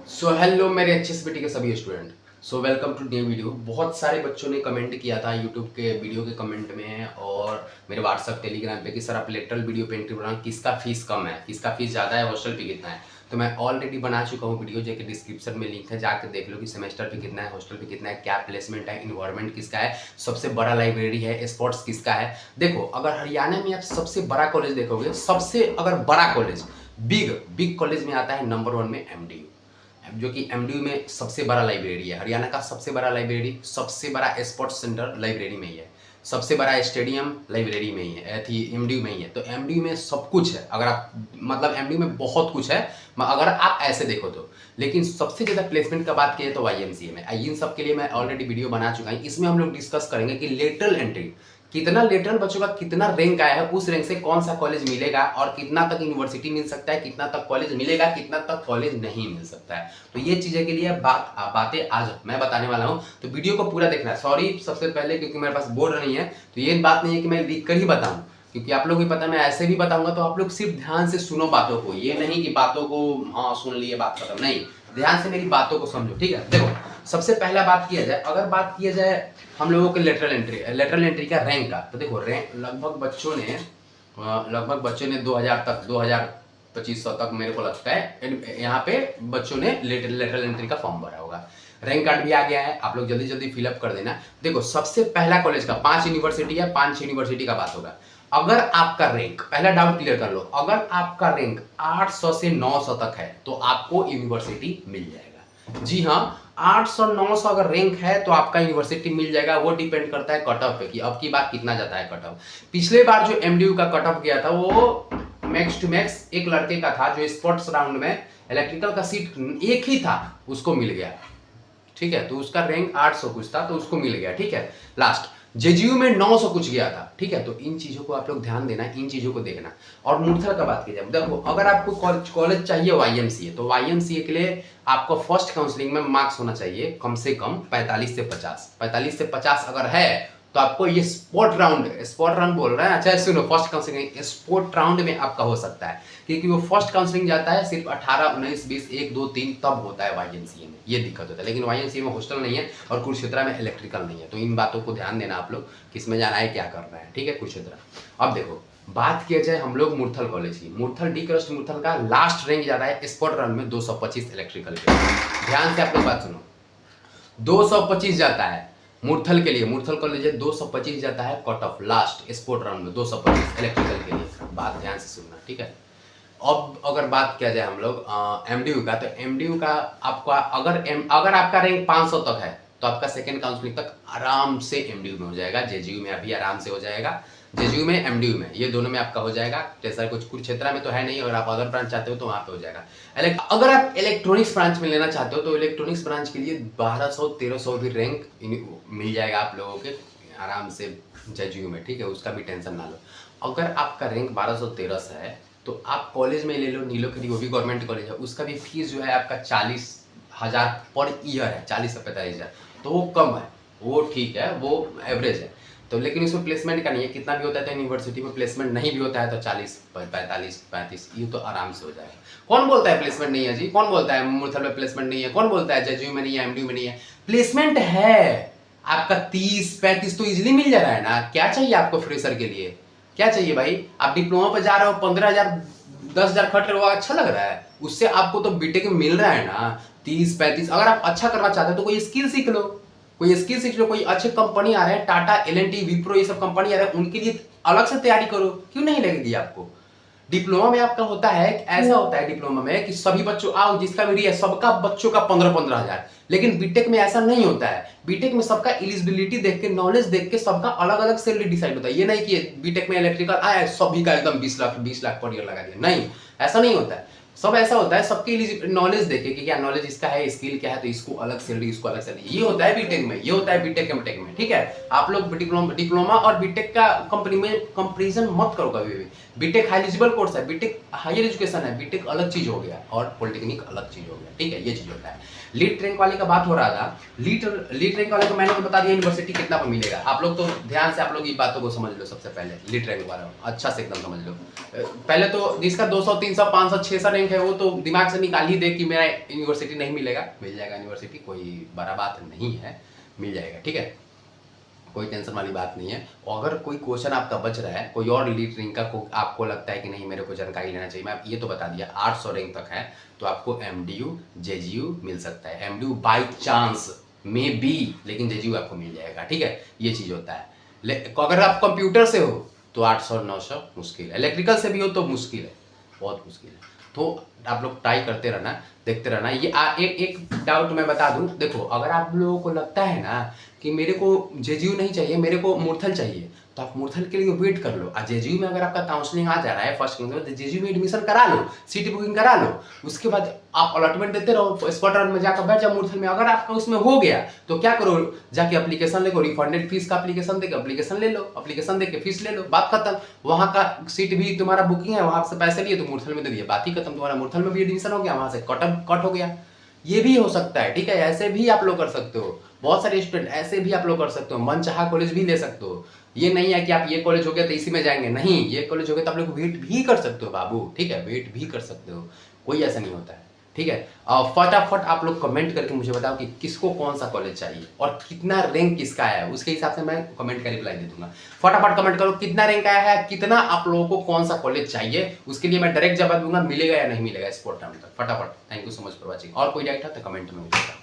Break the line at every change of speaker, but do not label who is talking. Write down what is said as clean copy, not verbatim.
So hello मेरे अच्छे से बेटी के सभी student. So welcome to new video. बहुत सारे बच्चों ने कमेंट किया था यूट्यूब के वीडियो के कमेंट में और मेरे व्हाट्सअप टेलीग्राम पे कि सर आप लेटरल वीडियो पेंटिंग बनाओ, किसका फीस कम है, किसका फीस ज़्यादा है, हॉस्टल पे कितना है। तो मैं ऑलरेडी बना चुका हूँ वीडियो, जो कि डिस्क्रिप्शन में लिंक है, जाकर देख लो कि सेमेस्टर पे कितना है, हॉस्टल पे कितना है, क्या प्लेसमेंट है, इन्वायरमेंट किसका है, सबसे बड़ा लाइब्रेरी है, स्पोर्ट्स किसका है। देखो अगर हरियाणा में आप सबसे बड़ा कॉलेज देखोगे, सबसे अगर बड़ा कॉलेज बिग बिग कॉलेज में आता है नंबर 1 में एमडीयू, जो कि एमडीयू में सबसे बड़ा लाइब्रेरी है। हरियाणा का सबसे बड़ा लाइब्रेरी, सबसे बड़ा स्पोर्ट्स सेंटर लाइब्रेरी में ही है, सबसे बड़ा स्टेडियम लाइब्रेरी में ही है, थी एमडीयू में ही है। तो एमडीयू में सब कुछ है, अगर आप मतलब एमडीयू में बहुत कुछ है अगर आप ऐसे देखो तो। लेकिन सबसे ज़्यादा प्लेसमेंट का बात किया तो वाईएमसीए में। इन सब के लिए मैं ऑलरेडी वीडियो बना चुका हूँ। इसमें हम लोग डिस्कस करेंगे कि लेटरल एंट्री कितना, लेटरल बच्चों का कितना रैंक आया है, उस रैंक से कौन सा कॉलेज मिलेगा और कितना तक यूनिवर्सिटी मिल सकता है, कितना तक कॉलेज मिलेगा, कितना तक कॉलेज नहीं मिल सकता है। तो ये चीज़ें के लिए बातें आज मैं बताने वाला हूँ, तो वीडियो को पूरा देखना है। सॉरी सबसे पहले क्योंकि मेरे पास बोर्ड नहीं है, तो ये बात नहीं है कि मैं लिख कर ही बताऊँ, क्योंकि आप लोगों को पता है मैं ऐसे भी बताऊंगा, तो आप लोग सिर्फ ध्यान से सुनो बातों को, ये नहीं कि बातों को हाँ सुन लिए बात खत्म, नहीं, ध्यान से मेरी बातों को समझो, ठीक है। देखो सबसे पहला बात किया जाए, अगर बात किया जाए हम लोगों के लेटरल एंट्री का रैंक का, तो देखो रैंक लगभग बच्चों ने 2000 तक 2500 तक मेरे को लगता है यहाँ पे बच्चों ने लेटरल एंट्री का फॉर्म भरा होगा। रैंक कार्ड भी आ गया है, आप लोग जल्दी जल्दी फिलअप कर देना। देखो सबसे पहला कॉलेज का 5 यूनिवर्सिटी है, 5 यूनिवर्सिटी का बात होगा। अगर आपका रैंक, पहला डाउट क्लियर कर लो, अगर आपका रैंक 800 से 900 तक है तो आपको यूनिवर्सिटी मिल जाएगा। जी हाँ, 800-900 अगर रैंक है तो आपका यूनिवर्सिटी मिल जाएगा। वो डिपेंड करता है कट ऑफ पे कि अब की बार कितना जाता है कट ऑफ। पिछले बार जो एमडीयू का कट ऑफ गया था वो मैक्स टू मैक्स एक लड़के का था जो स्पोर्ट्स राउंड में इलेक्ट्रिकल का सीट एक ही था, उसको मिल गया, ठीक है। तो उसका रैंक 800 कुछ था तो उसको मिल गया, ठीक है। लास्ट जेजीयू में 900 कुछ गया था, ठीक है। तो इन चीजों को आप लोग ध्यान देना, इन चीजों को देखना। और मूर्थल का बात की जाए, देखो अगर आपको कॉलेज चाहिए वाईएमसीए, तो वाईएमसीए के लिए आपको फर्स्ट काउंसलिंग में मार्क्स होना चाहिए कम से कम 45 से 50। 45 से 50 अगर है तो आपको ये स्पोर्ट राउंड बोल रहे हैं, अच्छा सुनो, फर्स्ट काउंसलिंग स्पोर्ट राउंड में आपका हो सकता है, क्योंकि वो फर्स्ट काउंसलिंग जाता है सिर्फ 18, 19, 20, 1, 2, 3 तब होता है वाईएमसीए में, ये दिक्कत होता है। लेकिन वाईएमसीए में हॉस्टल नहीं है और कुरुक्षेत्र में इलेक्ट्रिकल नहीं है, तो इन बातों को ध्यान देना आप लोग, किसमें जाना है, क्या करना है, ठीक है। कुरुक्षेत्र। अब देखो बात किया जाए हम लोग मूर्थल कॉलेज की, मूर्थल डी क्रस्ट मूर्थल का लास्ट रैंक जाता है स्पोर्ट राउंड में 225 इलेक्ट्रिकल के। ध्यान से आप लोग बात सुनो, 225 जाता है मूर्थल के लिए, मूर्थल कॉलेज 225 जाता है cut off last sport round में, 225 इलेक्ट्रिकल के लिए। बात ध्यान से सुनना, ठीक है। अब अगर बात किया जाए हम लोग एमडीयू का, तो एमडीयू का आपका अगर आपका रैंक 500 तक है तो आपका सेकंड काउंसलिंग तक आराम से एमडीयू में हो जाएगा, जेजीयू में अभी आराम से हो जाएगा, जेजीयू में एमडीयू में, ये दोनों में आपका हो जाएगा। जैसा कुछ कुरुक्षेत्र में तो है नहीं, और आप अदर ब्रांच चाहते हो तो वहाँ पे हो जाएगा। अगर आप इलेक्ट्रॉनिक्स ब्रांच में लेना चाहते हो तो इलेक्ट्रॉनिक्स ब्रांच के लिए 1200-1300 भी रैंक मिल जाएगा आप लोगों के आराम से जेजीयू में, ठीक है, उसका भी टेंशन ना लो। अगर आपका रैंक 1200-1300 से है तो आप कॉलेज में ले लो, नीलोखरी, वो भी गवर्नमेंट कॉलेज है, उसका भी फीस जो है आपका 40,000 पर ईयर है, 40 से 45,000, तो वो कम है, वो ठीक है, वो एवरेज है। तो लेकिन इसमें प्लेसमेंट का नहीं है, कितना भी होता है तो यूनिवर्सिटी में प्लेसमेंट नहीं भी होता है तो 40, 45, 35 ये तो आराम से हो जाएगा। कौन बोलता है प्लेसमेंट नहीं है जी, कौन बोलता है मूर्थल में प्लेसमेंट नहीं है, कौन बोलता है जेजीयू में नहीं है, एमडीयू में नहीं है, प्लेसमेंट है आपका 30-35 तो इजिली मिल जा रहा है ना। क्या चाहिए आपको फ्रेशर के लिए, क्या चाहिए भाई? आप डिप्लोमा पर जा रहे हो, 15,000 10,000 खट रहे हो, अच्छा लग रहा है, उससे आपको तो बीटेक में मिल रहा है ना 30-35। अगर आप अच्छा करना चाहते हो तो कोई स्किल सीख लो, कोई अच्छे कंपनी आ रहे हैं, टाटा, एल&टी, विप्रो, ये सब कंपनी आ रहे हैं, उनके लिए अलग से तैयारी करो, क्यों नहीं लगेगी आपको। डिप्लोमा में आपका होता है, ऐसा होता है डिप्लोमा में कि सभी बच्चों आओ, जिसका भी है सबका बच्चों का 15-15 हजार। लेकिन बीटेक में ऐसा नहीं होता है, बीटेक में सबका एलिजिबिलिटी देख के, नॉलेज देख के सबका अलग अलग सैलरी डिसाइड होता है। ये नहीं कि बीटेक में इलेक्ट्रिकल आया सभी का एकदम 20 लाख पर ईयर लगा दिया, नहीं, ऐसा नहीं होता है। सब ऐसा होता है, सबकी नॉलेज देखे कि क्या नॉलेज इसका है, स्किल क्या है, तो इसको अलग सैलरी, इसको अलग सैलरी, ये होता है बीटेक में, ये होता है बीटेक एमटेक में, ठीक है। आप लोग डिप्लोमा और बीटेक का कंपनी में कंपैरिजन मत करो कभी भी, बीटेक हाई एलिजिबल कोर्स है, बीटेक हायर एजुकेशन है, बीटेक अलग चीज हो गया और पॉलिटेक्निक अलग चीज हो गया, ठीक है, ये चीज होता है। लीड रैंक वाले का बात हो रहा था, लीड रैंक वाले को मैंने तो बता दिया यूनिवर्सिटी कितना पर मिलेगा। आप लोग तो ध्यान से आप लोग ये बातों को समझ लो। सबसे पहले लीड रैंक वाला अच्छा से एकदम समझ लो। पहले तो जिसका 200 300 500 600 रैंक है वो तो दिमाग से निकाल ही दे कि मेरा यूनिवर्सिटी नहीं मिलेगा। मिल जाएगा यूनिवर्सिटी, कोई बड़ा बात नहीं है, मिल जाएगा, ठीक है, कोई टेंशन वाली बात नहीं है। और अगर कोई क्वेश्चन आपका बच रहा है, कोई और लीड रैंक का आपको लगता है कि नहीं मेरे को जानकारी लेना चाहिए, मैं ये तो बता दिया 800 रैंक तक है तो आपको एमडीयू जेजीयू मिल सकता है। एमडीयू बाई चांस में बी, लेकिन जेजीयू आपको मिल जाएगा, ठीक है, ये चीज होता है। अगर आप कंप्यूटर से हो तो 800 900 मुश्किल है, इलेक्ट्रिकल से भी हो तो मुश्किल है, बहुत मुश्किल है। तो आप लोग ट्राई करते रहना, देखते रहना। ये एक डाउट मैं बता दूं, देखो अगर आप लोगों को लगता है ना कि मेरे को जेजीयू नहीं चाहिए, मेरे को मूर्थल चाहिए, तो आप मूर्थल के लिए वेट कर लो। जेजीयू में अगर आपका काउंसलिंग आ जा रहा है फर्स्ट तो जेजीयू में एडमिशन करा लो, सीट बुकिंग करा लो, उसके बाद आप अलॉटमेंट देते रहो, स्पॉट राउंड में जाकर बैठ जाओ मूर्थल में। अगर आपका उसमें हो गया तो क्या करो, जाके एप्लीकेशन ले लो, रिफंडेड फीस का एप्लीकेशन देकर एप्लीकेशन ले लो, एप्लीकेशन देके फीस ले लो, बात खत्म। वहाँ का सीट भी तुम्हारा बुकिंग है, वहाँ से पैसे लिए तो मूर्थल में दे दिए, बात ही खत्म, तुम्हारा मूर्थल में भी एडमिशन हो गया, वहाँ से कट हो गया। ये भी हो सकता है, ठीक है, ऐसे भी आप लोग कर सकते हो। बहुत सारे स्टूडेंट ऐसे भी आप लोग कर सकते हो, मन चाहा कॉलेज भी ले सकते हो। ये नहीं है कि आप ये कॉलेज हो गया तो इसी में जाएंगे, नहीं, ये कॉलेज हो गया तो आप लोग वेट भी कर सकते हो बाबू, ठीक है, वेट भी कर सकते हो, कोई ऐसा नहीं होता है, ठीक है। फटाफट आप लोग कमेंट करके मुझे बताओ कि किसको कौन सा कॉलेज चाहिए और कितना रैंक किसका है, उसके हिसाब से मैं कमेंट का रिप्लाई दे दूंगा। फटाफट कमेंट करो कितना रैंक आया है, कितना आप लोगों को कौन सा कॉलेज चाहिए, उसके लिए मैं डायरेक्ट जवाब दूंगा, मिलेगा या नहीं मिलेगा स्पॉट टाइम तक। फटाफट। Thank you so much for watching. और कोई डाउट है तो कमेंट में पूछेगा।